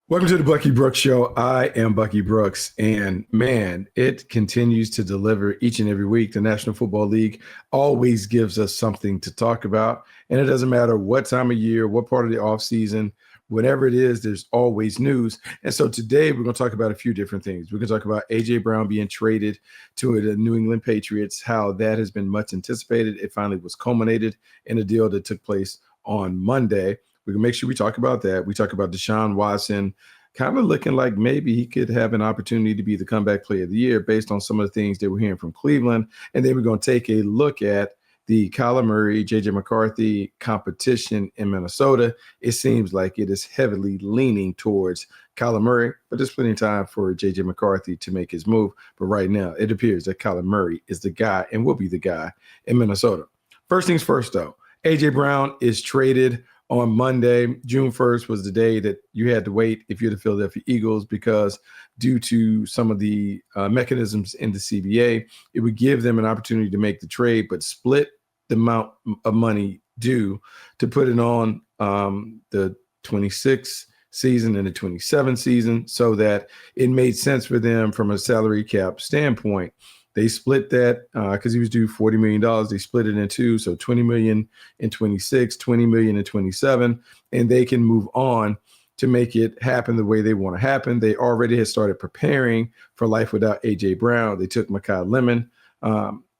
Welcome to the Bucky Brooks Show. I am Bucky Brooks, and man, it continues to deliver each and every week. The National Football League always gives us something to talk about, and it doesn't matter what time of year, what part of the offseason, whatever it is, there's always news. And so today we're going to talk about a few different things. We're going to talk about A.J. Brown being traded to the New England Patriots, how that has been much anticipated. It finally was culminated in a deal that took place on Monday. We can make sure we talk about that. We talk about Deshaun Watson kind of looking like maybe he could have an opportunity to be the comeback player of the year based on some of the things that we're hearing from Cleveland. And then we're going to take a look at the Kyler Murray, J.J. McCarthy competition in Minnesota. It seems like it is heavily leaning towards Kyler Murray, but there's plenty of time for J.J. McCarthy to make his move. But right now, it appears that Kyler Murray is the guy and will be the guy in Minnesota. First things first, though, A.J. Brown is traded on Monday. June 1st was the day that you had to wait if you're the Philadelphia Eagles, because due to some of the mechanisms in the CBA, it would give them an opportunity to make the trade, but split the amount of money due to put it on the 26 season and the 27 season so that it made sense for them from a salary cap standpoint. They split that because he was due $40 million. They split it in two, so $20 million in 26, $20 million in 27, and they can move on to make it happen the way they want to happen. They already had started preparing for life without A.J. Brown. They took Makai Lemon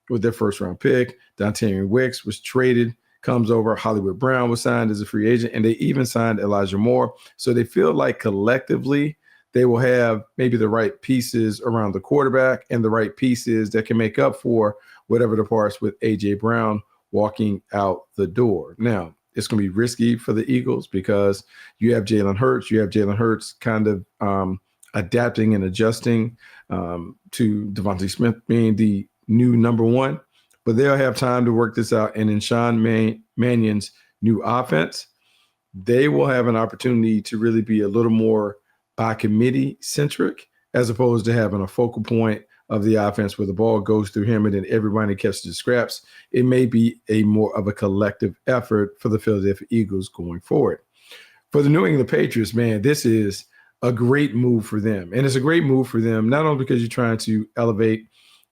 with their first-round pick. Dontayvion Wicks was traded, comes over. Hollywood Brown was signed as a free agent, and they even signed Elijah Moore. So they feel like collectively they will have maybe the right pieces around the quarterback and the right pieces that can make up for whatever departs with A.J. Brown walking out the door. Now, it's going to be risky for the Eagles because you have Jalen Hurts. You have Jalen Hurts kind of adapting and adjusting to Devontae Smith being the new number one. But they'll have time to work this out. And in Sean Mannion's new offense, they will have an opportunity to really be a little more by committee centric, as opposed to having a focal point of the offense where the ball goes through him and then everybody catches the scraps. It may be a more of a collective effort for the Philadelphia Eagles going forward. For the New England Patriots, man, this is a great move for them. And it's a great move for them, not only because you're trying to elevate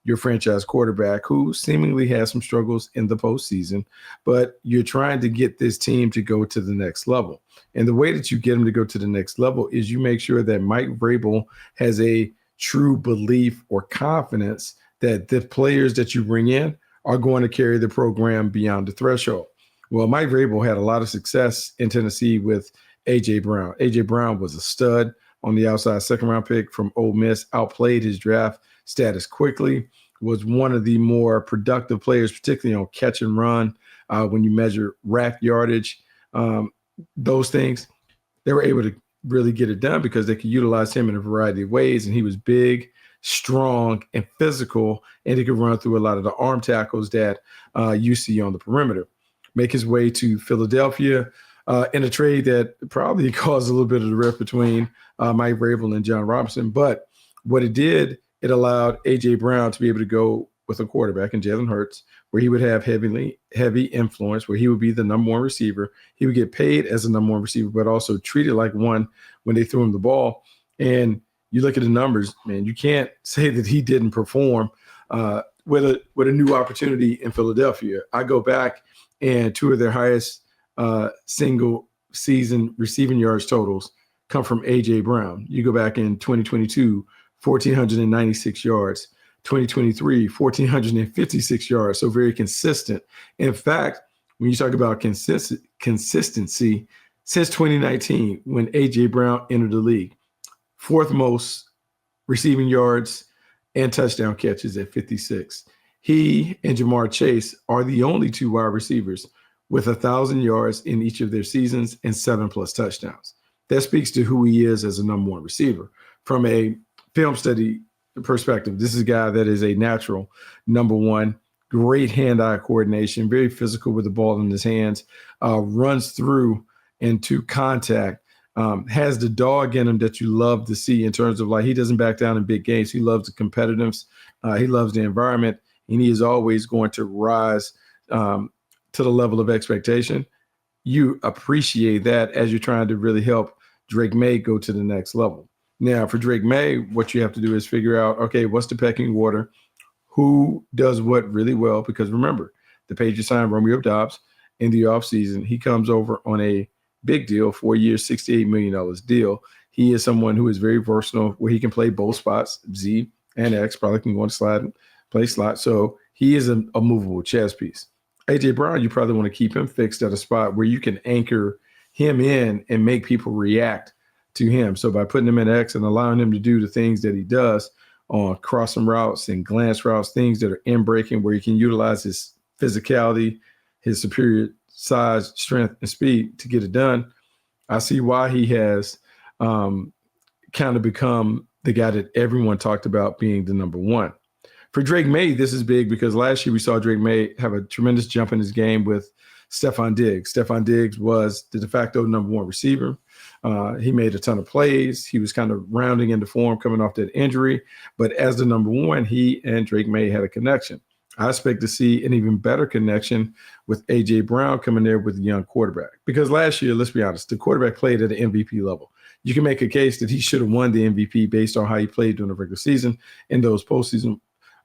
your franchise quarterback, who seemingly has some struggles in the postseason, but you're trying to get this team to go to the next level. And the way that you get them to go to the next level is you make sure that Mike Vrabel has a true belief or confidence that the players that you bring in are going to carry the program beyond the threshold. Well, Mike Vrabel had a lot of success in Tennessee with A.J. Brown. A.J. Brown was a stud on the outside second-round pick from Ole Miss, outplayed his draft status quickly, was one of the more productive players, particularly on catch and run. When you measure rack yardage, those things, they were able to really get it done because they could utilize him in a variety of ways. And he was big, strong, and physical, and he could run through a lot of the arm tackles that you see on the perimeter. Make his way to Philadelphia in a trade that probably caused a little bit of the rift between Mike Vrabel and John Robinson. But what it did, it allowed A.J. Brown to be able to go with a quarterback in Jalen Hurts, where he would have heavy influence, where he would be the number one receiver. He would get paid as a number one receiver, but also treated like one when they threw him the ball. And you look at the numbers, man, you can't say that he didn't perform with a new opportunity in Philadelphia. I go back, and two of their highest single season receiving yards totals come from A.J. Brown. You go back in 2022, 1,496 yards. 2023, 1,456 yards. So very consistent. In fact, when you talk about consistency, since 2019, when A.J. Brown entered the league, fourth most receiving yards and touchdown catches at 56. He and Jamar Chase are the only two wide receivers with 1,000 yards in each of their seasons and 7+ touchdowns. That speaks to who he is as a number one receiver. From a film study perspective, this is a guy that is a natural number one, great hand-eye coordination, very physical with the ball in his hands, runs through into contact, has the dog in him that you love to see in terms of, like, he doesn't back down in big games. He loves the competitiveness. He loves the environment, and he is always going to rise to the level of expectation. You appreciate that as you're trying to really help Drake May go to the next level. Now, for Drake May, what you have to do is figure out, okay, what's the pecking order? Who does what really well? Because remember, the Patriots signed Romeo Doubs in the offseason. He comes over on a big deal, 4 years, $68 million deal. He is someone who is very versatile, where he can play both spots, Z and X, probably can go on slide and play slot. So he is a movable chess piece. A.J. Brown, you probably want to keep him fixed at a spot where you can anchor him in and make people react to him. So by putting him in X and allowing him to do the things that he does on crossing routes and glance routes, things that are in breaking, where he can utilize his physicality, his superior size, strength, and speed to get it done. I see why he has kind of become the guy that everyone talked about being the number one. For Drake May, this is big because last year we saw Drake May have a tremendous jump in his game with Stephon Diggs. Stephon Diggs was the de facto number one receiver. He made a ton of plays. He was kind of rounding into form coming off that injury. But as the number one, he and Drake May had a connection. I expect to see an even better connection with A.J. Brown coming there with a young quarterback. Because last year, let's be honest, the quarterback played at an MVP level. You can make a case that he should have won the MVP based on how he played during the regular season, and those postseason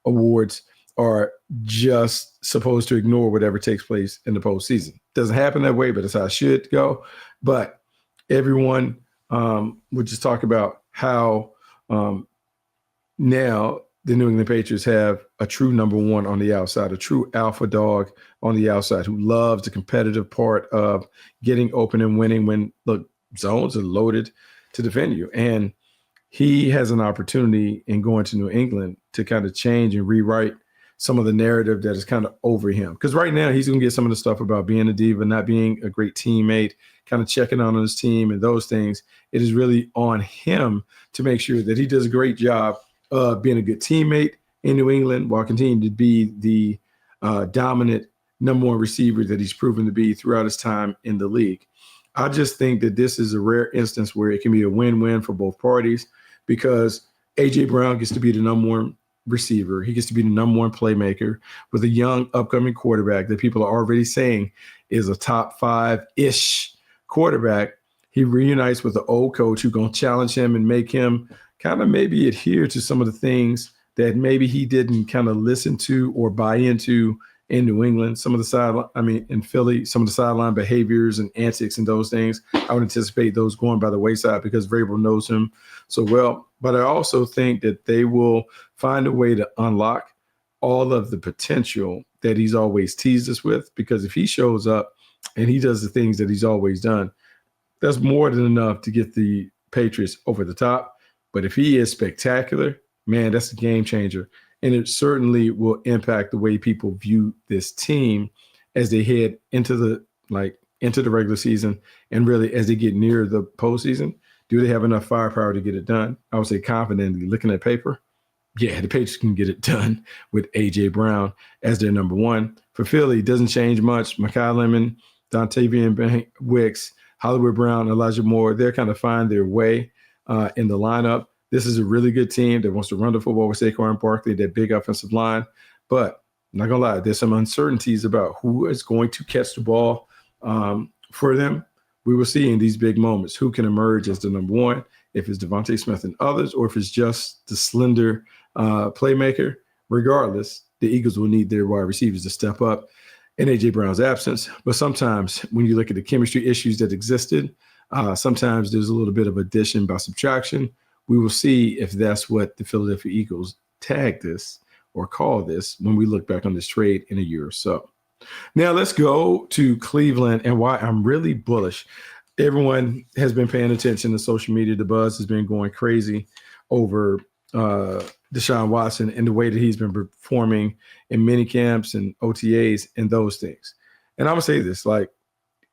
awards are just supposed to ignore whatever takes place in the postseason. Doesn't happen that way, but it's how it should go. But everyone would just talk about how now the New England Patriots have a true number one on the outside, a true alpha dog on the outside who loves the competitive part of getting open and winning when, look, zones are loaded to defend you. And he has an opportunity in going to New England to kind of change and rewrite some of the narrative that is kind of over him. Because right now he's going to get some of the stuff about being a diva, not being a great teammate, kind of checking on his team and those things. It is really on him to make sure that he does a great job of being a good teammate in New England while continuing to be the dominant number one receiver that he's proven to be throughout his time in the league. I just think that this is a rare instance where it can be a win-win for both parties because A.J. Brown gets to be the number one receiver. He gets to be the number one playmaker with a young upcoming quarterback that people are already saying is a top five-ish quarterback. He reunites with the old coach who's going to challenge him and make him kind of maybe adhere to some of the things that maybe he didn't kind of listen to or buy into in New England. In Philly, some of the sideline behaviors and antics and those things, I would anticipate those going by the wayside because Vrabel knows him so well. But I also think that they will find a way to unlock all of the potential that he's always teased us with, because if he shows up and he does the things that he's always done, that's more than enough to get the Patriots over the top. But if he is spectacular, man, that's a game changer. And it certainly will impact the way people view this team as they head into the regular season and really as they get near the postseason. Do they have enough firepower to get it done? I would say confidently, looking at paper, yeah, the Patriots can get it done with A.J. Brown as their number one. For Philly, it doesn't change much. Makai Lemon, Dontayvion Wicks, Hollywood Brown, Elijah Moore, they're kind of find their way in the lineup. This is a really good team that wants to run the football with Saquon Barkley, that big offensive line. But I'm not going to lie, there's some uncertainties about who is going to catch the ball for them. We will see in these big moments who can emerge as the number one, if it's Devontae Smith and others, or if it's just the slender playmaker. Regardless, the Eagles will need their wide receivers to step up in A.J. Brown's absence. But sometimes when you look at the chemistry issues that existed, sometimes there's a little bit of addition by subtraction. We will see if that's what the Philadelphia Eagles tag this or call this when we look back on this trade in a year or so. Now let's go to Cleveland and why I'm really bullish. Everyone has been paying attention to social media. The buzz has been going crazy over Deshaun Watson and the way that he's been performing in mini camps and OTAs and those things. And I'm going to say this,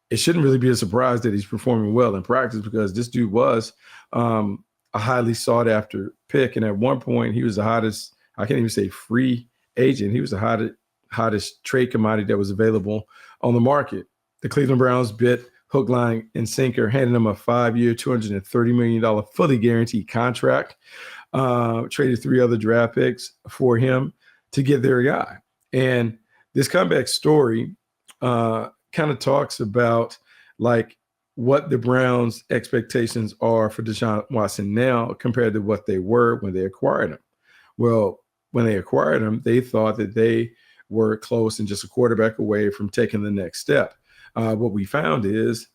it shouldn't really be a surprise that he's performing well in practice, because this dude was a highly sought after pick. And at one point he was the hottest, I can't even say free agent. He was the hottest trade commodity that was available on the market. The Cleveland Browns bit hook, line, and sinker, handing him a 5-year, $230 million fully guaranteed contract, traded 3 other draft picks for him to get their guy. And this comeback story kind of talks about what the Browns' expectations are for Deshaun Watson now compared to what they were when they acquired him. Well, when they acquired him, they thought that they were close and just a quarterback away from taking the next step. What we found is,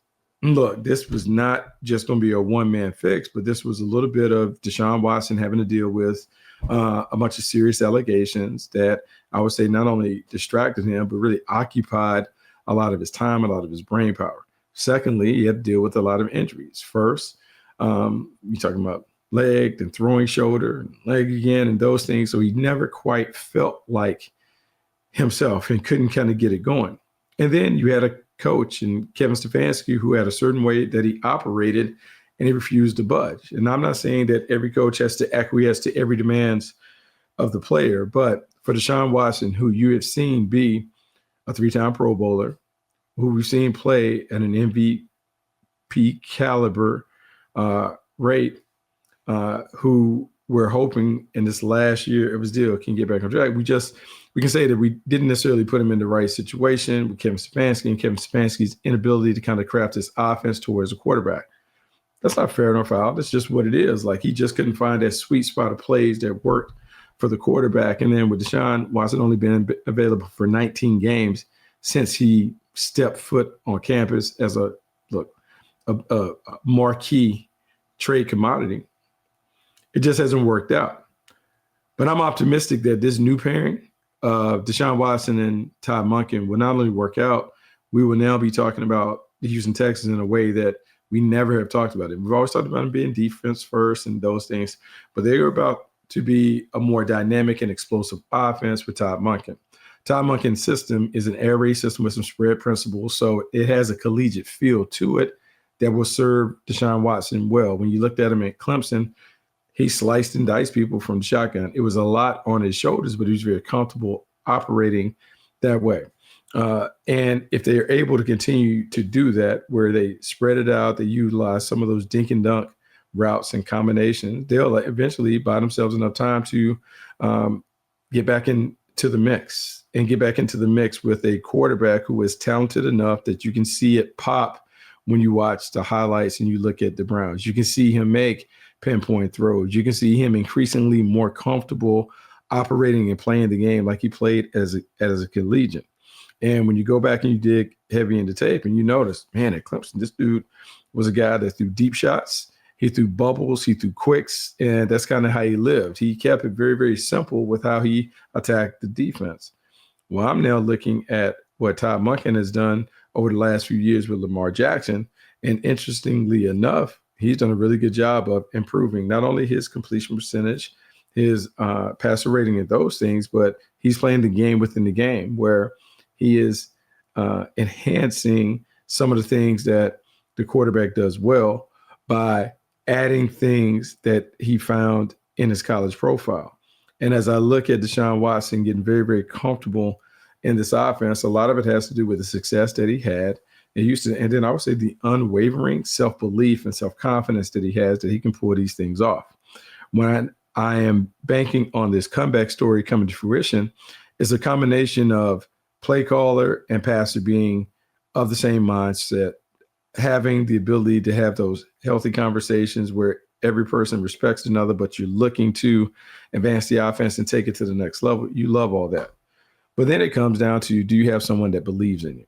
look, this was not just going to be a one-man fix, but this was a little bit of Deshaun Watson having to deal with a bunch of serious allegations that I would say not only distracted him, but really occupied a lot of his time, a lot of his brain power. Secondly, he had to deal with a lot of injuries. First, you're talking about leg, then throwing shoulder, and leg again, and those things. So he never quite felt like himself and couldn't kind of get it going. And then you had a coach in Kevin Stefanski who had a certain way that he operated and he refused to budge. And I'm not saying that every coach has to acquiesce to every demands of the player, but for Deshaun Watson, who you have seen be a 3-time Pro Bowler, who we've seen play at an MVP caliber rate, who we're hoping in this last year of his deal can get back on track. We can say that we didn't necessarily put him in the right situation with Kevin Stefanski and Kevin Stefanski's inability to kind of craft his offense towards a quarterback. That's not fair nor foul. That's just what it is. Like, he just couldn't find that sweet spot of plays that worked for the quarterback. And then with Deshaun Watson only been available for 19 games since he stepped foot on campus as a marquee trade commodity, it just hasn't worked out. But I'm optimistic that this new pairing of Deshaun Watson and Todd Monken will not only work out, we will now be talking about the Houston Texans in a way that we never have talked about it. We've always talked about them being defense first and those things, but they are about to be a more dynamic and explosive offense with Todd Monken. Todd Monken's system is an air raid system with some spread principles, so it has a collegiate feel to it that will serve Deshaun Watson well. When you looked at him at Clemson, he sliced and diced people from the shotgun. It was a lot on his shoulders, but he was very comfortable operating that way. And if they are able to continue to do that, where they spread it out, they utilize some of those dink and dunk routes and combinations, they'll eventually buy themselves enough time to get back into the mix with a quarterback who is talented enough that you can see it pop when you watch the highlights and you look at the Browns. You can see him make pinpoint throws. You can see him increasingly more comfortable operating and playing the game like he played as a collegiate. And when you go back and you dig heavy into tape and you notice, man, at Clemson, this dude was a guy that threw deep shots. He threw bubbles, he threw quicks, and that's kind of how he lived. He kept it very, very simple with how he attacked the defense. Well, I'm now looking at what Todd Monken has done over the last few years with Lamar Jackson. And interestingly enough, he's done a really good job of improving not only his completion percentage, his passer rating and those things, but he's playing the game within the game where he is enhancing some of the things that the quarterback does well by adding things that he found in his college profile. And as I look at Deshaun Watson getting very, very comfortable in this offense, a lot of it has to do with the success that he had in Houston. And then I would say the unwavering self-belief and self-confidence that he has that he can pull these things off. When I am banking on this comeback story coming to fruition, is a combination of play caller and passer being of the same mindset, having the ability to have those healthy conversations where every person respects another, but you're looking to advance the offense and take it to the next level. You love all that. But then it comes down to, do you have someone that believes in you?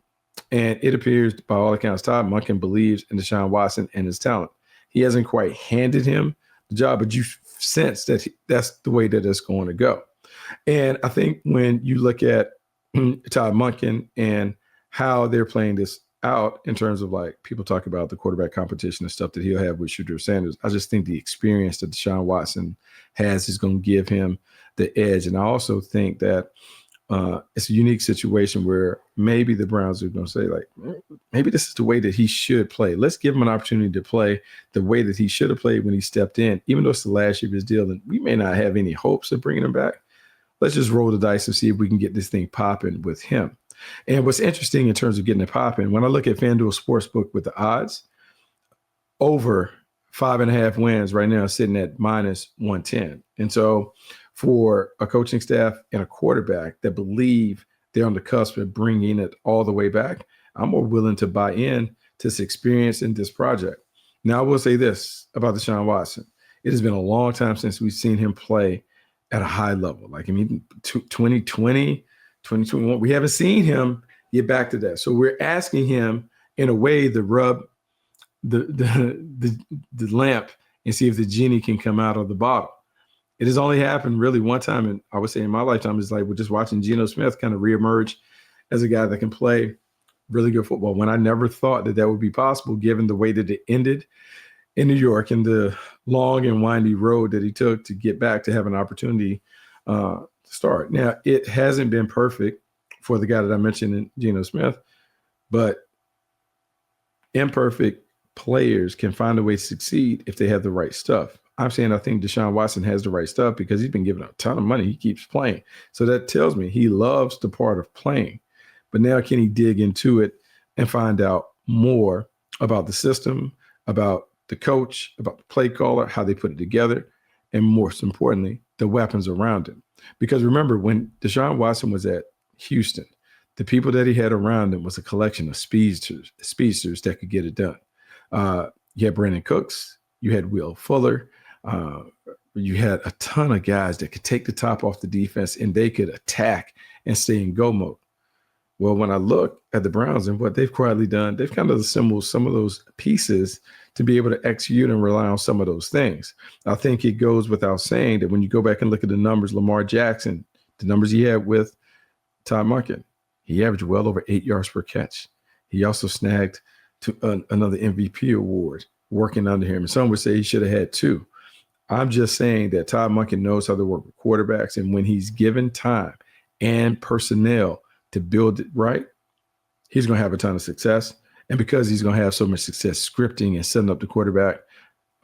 And it appears, by all accounts, Todd Monken believes in Deshaun Watson and his talent. He hasn't quite handed him the job, but you sense that that's the way that it's going to go. And I think when you look at Todd Monken and how they're playing this out in terms of, like, people talk about the quarterback competition and stuff that he'll have with Shedeur Sanders, I just think the experience that Deshaun Watson has is going to give him the edge. And I also think that it's a unique situation where maybe the Browns are going to say, like, maybe this is the way that he should play. Let's give him an opportunity to play the way that he should have played when he stepped in, even though it's the last year of his deal and we may not have any hopes of bringing him back. Let's just roll the dice and see if we can get this thing popping with him. And what's interesting in terms of getting it popping, when I look at FanDuel Sportsbook with the odds, over 5.5 wins right now sitting at -110. And so for a coaching staff and a quarterback that believe they're on the cusp of bringing it all the way back, I'm more willing to buy in this experience in this project. Now, I will say this about Deshaun Watson. It has been a long time since we've seen him play at a high level. 2020, 2021, we haven't seen him get back to that. So we're asking him, in a way, to rub the lamp and see if the genie can come out of the bottle. It has only happened really one time, and I would say in my lifetime, is like we're just watching Geno Smith kind of reemerge as a guy that can play really good football, when I never thought that would be possible given the way that it ended in New York and the long and windy road that he took to get back to have an opportunity to start. Now, it hasn't been perfect for the guy that I mentioned in Geno Smith, but imperfect players can find a way to succeed if they have the right stuff. I'm saying I think Deshaun Watson has the right stuff because he's been given a ton of money. He keeps playing. So that tells me he loves the part of playing. But now can he dig into it and find out more about the system, about the coach, about the play caller, how they put it together, and most importantly, the weapons around him. Because remember, when Deshaun Watson was at Houston, the people that he had around him was a collection of speedsters that could get it done. You had Brandon Cooks, you had Will Fuller, you had a ton of guys that could take the top off the defense and they could attack and stay in go mode. Well, when I look at the Browns and what they've quietly done, they've kind of assembled some of those pieces to be able to execute and rely on some of those things. I think it goes without saying that when you go back and look at the numbers, Lamar Jackson, the numbers he had with Todd Monken, he averaged well over 8 yards per catch. He also snagged another MVP award working under him. And some would say he should have had 2. I'm just saying that Todd Monken knows how to work with quarterbacks. And when he's given time and personnel to build it right, he's going to have a ton of success. And because he's going to have so much success scripting and setting up the quarterback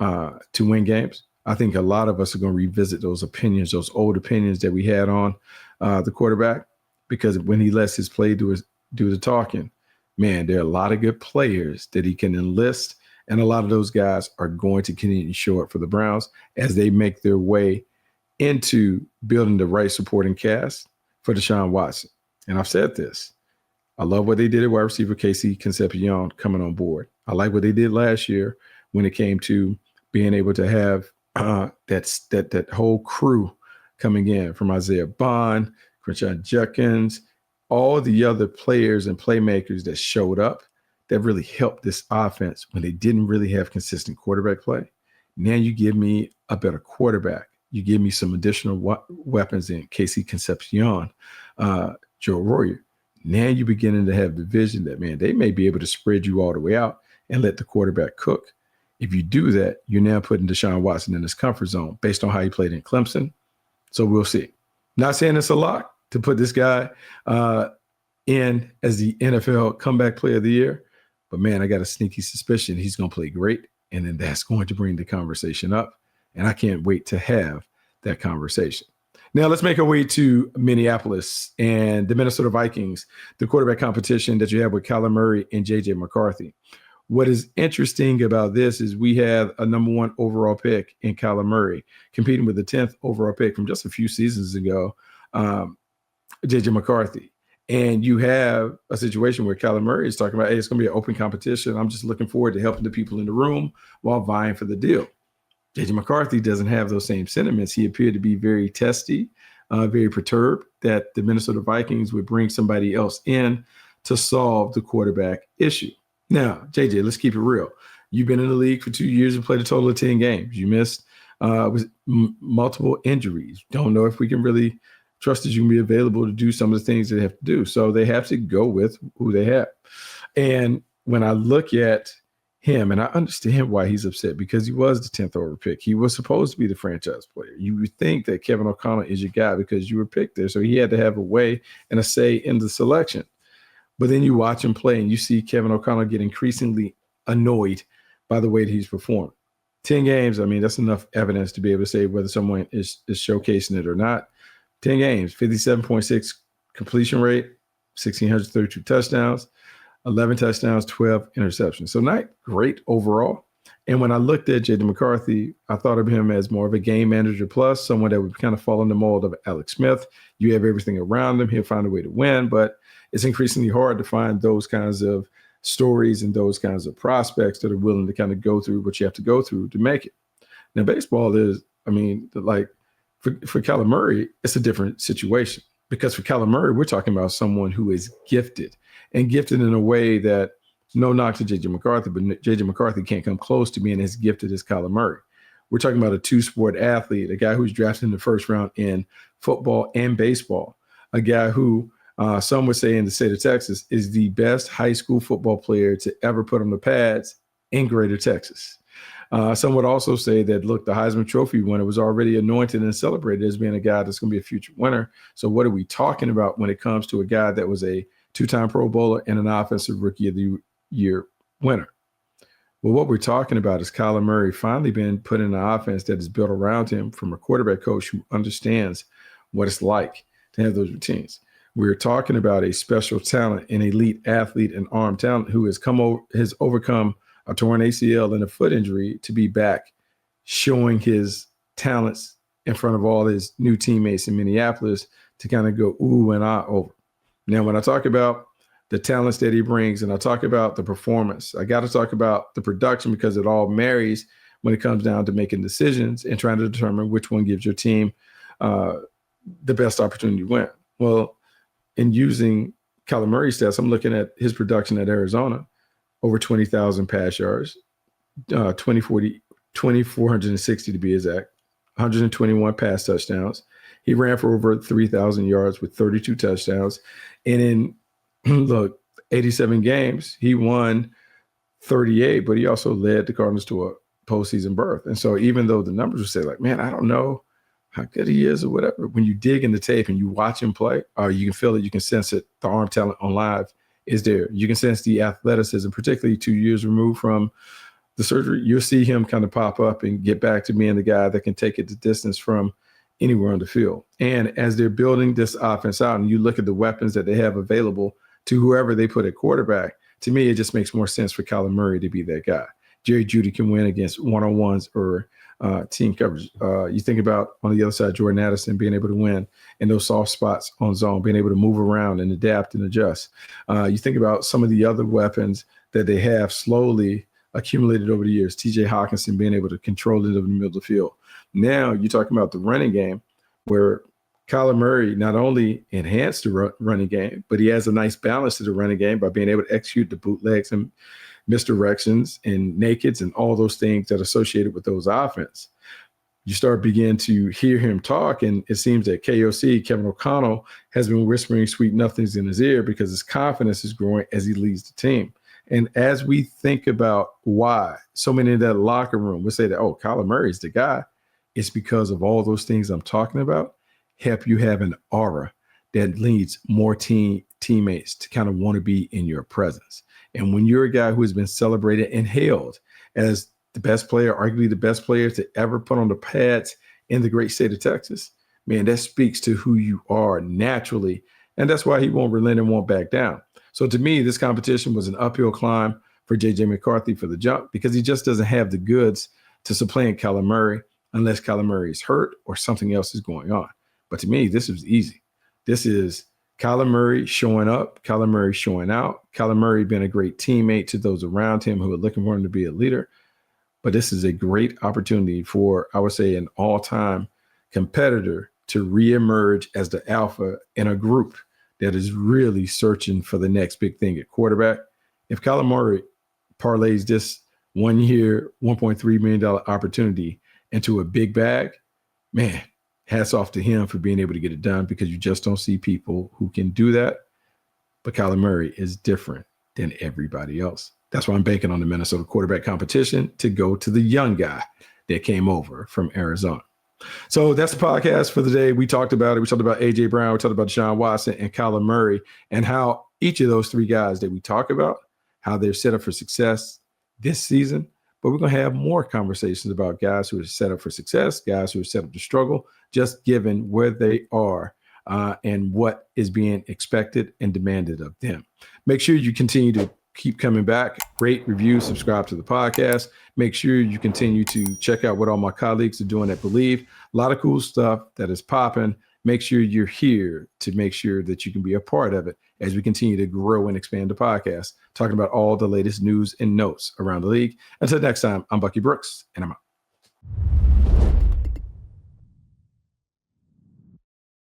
to win games, I think a lot of us are going to revisit those opinions, those old opinions that we had on the quarterback, because when he lets his play do the talking, man, there are a lot of good players that he can enlist. And a lot of those guys are going to continue to show up for the Browns as they make their way into building the right supporting cast for Deshaun Watson. And I've said this. I love what they did at wide receiver, Casey Concepcion, coming on board. I like what they did last year when it came to being able to have that whole crew coming in, from Isaiah Bond, Crenshaw Judkins, all the other players and playmakers that showed up that really helped this offense when they didn't really have consistent quarterback play. Now you give me a better quarterback. You give me some additional weapons in Casey Concepcion, Joe Royer. Now you're beginning to have the vision that, man, they may be able to spread you all the way out and let the quarterback cook. If you do that, you're now putting Deshaun Watson in his comfort zone based on how he played in Clemson. So we'll see. Not saying it's a lock to put this guy in as the NFL comeback player of the year, but man, I got a sneaky suspicion he's going to play great, and then that's going to bring the conversation up, and I can't wait to have that conversation. Now let's make our way to Minneapolis and the Minnesota Vikings, the quarterback competition that you have with Kyler Murray and J.J. McCarthy. What is interesting about this is we have a number 1 overall pick in Kyler Murray competing with the 10th overall pick from just a few seasons ago, J.J. McCarthy. And you have a situation where Kyler Murray is talking about, hey, it's going to be an open competition. I'm just looking forward to helping the people in the room while vying for the deal. J.J. McCarthy doesn't have those same sentiments. He appeared to be very testy, very perturbed that the Minnesota Vikings would bring somebody else in to solve the quarterback issue. Now, JJ, let's keep it real. You've been in the league for 2 years and played a total of 10 games. You missed multiple injuries. Don't know if we can really trust that you can be available to do some of the things they have to do. So they have to go with who they have. And when I look at him, and I understand why he's upset, because he was the 10th overall pick. He was supposed to be the franchise player. You would think that Kevin O'Connell is your guy because you were picked there. So he had to have a way and a say in the selection. But then you watch him play and you see Kevin O'Connell get increasingly annoyed by the way that he's performed. 10 games, I mean, that's enough evidence to be able to say whether someone is showcasing it or not. 10 games, 57.6 completion rate, 1,632 touchdowns, 11 touchdowns, 12 interceptions. So not great overall. And when I looked at J.D. McCarthy, I thought of him as more of a game manager plus, someone that would kind of fall in the mold of Alex Smith. You have everything around him. He'll find a way to win, but it's increasingly hard to find those kinds of stories and those kinds of prospects that are willing to kind of go through what you have to go through to make it. Now, baseball is, like for Kyler Murray, it's a different situation, because for Kyler Murray, we're talking about someone who is gifted, and gifted in a way that, no knock to J.J. McCarthy, but J.J. McCarthy can't come close to being as gifted as Kyler Murray. We're talking about a two-sport athlete, a guy who's drafted in the first round in football and baseball, a guy who some would say in the state of Texas is the best high school football player to ever put on the pads in Greater Texas. Some would also say that, look, the Heisman Trophy winner was already anointed and celebrated as being a guy that's going to be a future winner. So what are we talking about when it comes to a guy that was a two-time Pro Bowler and an Offensive Rookie of the Year winner? Well, what we're talking about is Kyler Murray finally being put in an offense that is built around him from a quarterback coach who understands what it's like to have those routines. We're talking about a special talent, an elite athlete and arm talent who has overcome a torn ACL and a foot injury to be back showing his talents in front of all his new teammates in Minneapolis to kind of go ooh and ah over. Now, when I talk about the talents that he brings and I talk about the performance, I got to talk about the production, because it all marries when it comes down to making decisions and trying to determine which one gives your team the best opportunity to win. Well, in using Kyler Murray's stats, I'm looking at his production at Arizona, over 20,000 pass yards, 2,460 to be exact, 121 pass touchdowns. He ran for over 3,000 yards with 32 touchdowns. And in, 87 games, he won 38, but he also led the Cardinals to a postseason berth. And so even though the numbers would say, like, man, I don't know how good he is or whatever, when you dig in the tape and you watch him play, you can feel it, you can sense it, the arm talent on live is there. You can sense the athleticism, particularly 2 years removed from the surgery. You'll see him kind of pop up and get back to being the guy that can take it the distance from anywhere on the field. And as they're building this offense out and you look at the weapons that they have available to whoever they put at quarterback, to me, it just makes more sense for Kyler Murray to be that guy. Jerry Jeudy can win against one-on-ones or team coverage. You think about on the other side, Jordan Addison being able to win in those soft spots on zone, being able to move around and adapt and adjust. You think about some of the other weapons that they have slowly accumulated over the years. TJ Hawkinson being able to control it over the middle of the field. Now you're talking about the running game, where Kyler Murray not only enhanced the running game, but he has a nice balance to the running game by being able to execute the bootlegs and misdirections and nakeds and all those things that are associated with those offense. You start begin to hear him talk, and it seems that KOC, Kevin O'Connell, has been whispering sweet nothings in his ear because his confidence is growing as he leads the team. And as we think about why so many in that locker room would say that, oh, Kyler Murray's the guy, it's because of all those things I'm talking about help you have an aura that leads more teammates to kind of want to be in your presence. And when you're a guy who has been celebrated and hailed as the best player, arguably the best player to ever put on the pads in the great state of Texas, man, that speaks to who you are naturally. And that's why he won't relent and won't back down. So to me, this competition was an uphill climb for J.J. McCarthy for the jump, because he just doesn't have the goods to supplant Kyler Murray unless Kyler Murray is hurt or something else is going on. But to me, this was easy. This is Kyler Murray showing up, Kyler Murray showing out, Kyler Murray being a great teammate to those around him who are looking for him to be a leader. But this is a great opportunity for, I would say, an all-time competitor to reemerge as the alpha in a group that is really searching for the next big thing at quarterback. If Kyler Murray parlays this 1 year, $1.3 million opportunity into a big bag, man, hats off to him for being able to get it done, because you just don't see people who can do that. But Kyler Murray is different than everybody else. That's why I'm banking on the Minnesota quarterback competition to go to the young guy that came over from Arizona. So that's the podcast for the day. We talked about it. We talked about A.J. Brown. We talked about Deshaun Watson and Kyler Murray, and how each of those three guys that we talk about, how they're set up for success this season. But we're going to have more conversations about guys who are set up for success, guys who are set up to struggle, just given where they are and what is being expected and demanded of them. Make sure you continue to keep coming back, rate, review, subscribe to the podcast. Make sure you continue to check out what all my colleagues are doing at Believe. A lot of cool stuff that is popping make sure you're here to make sure that you can be a part of it as we continue to grow and expand the podcast, talking about all the latest news and notes around the league. Until next time, I'm Bucky Brooks, and I'm out.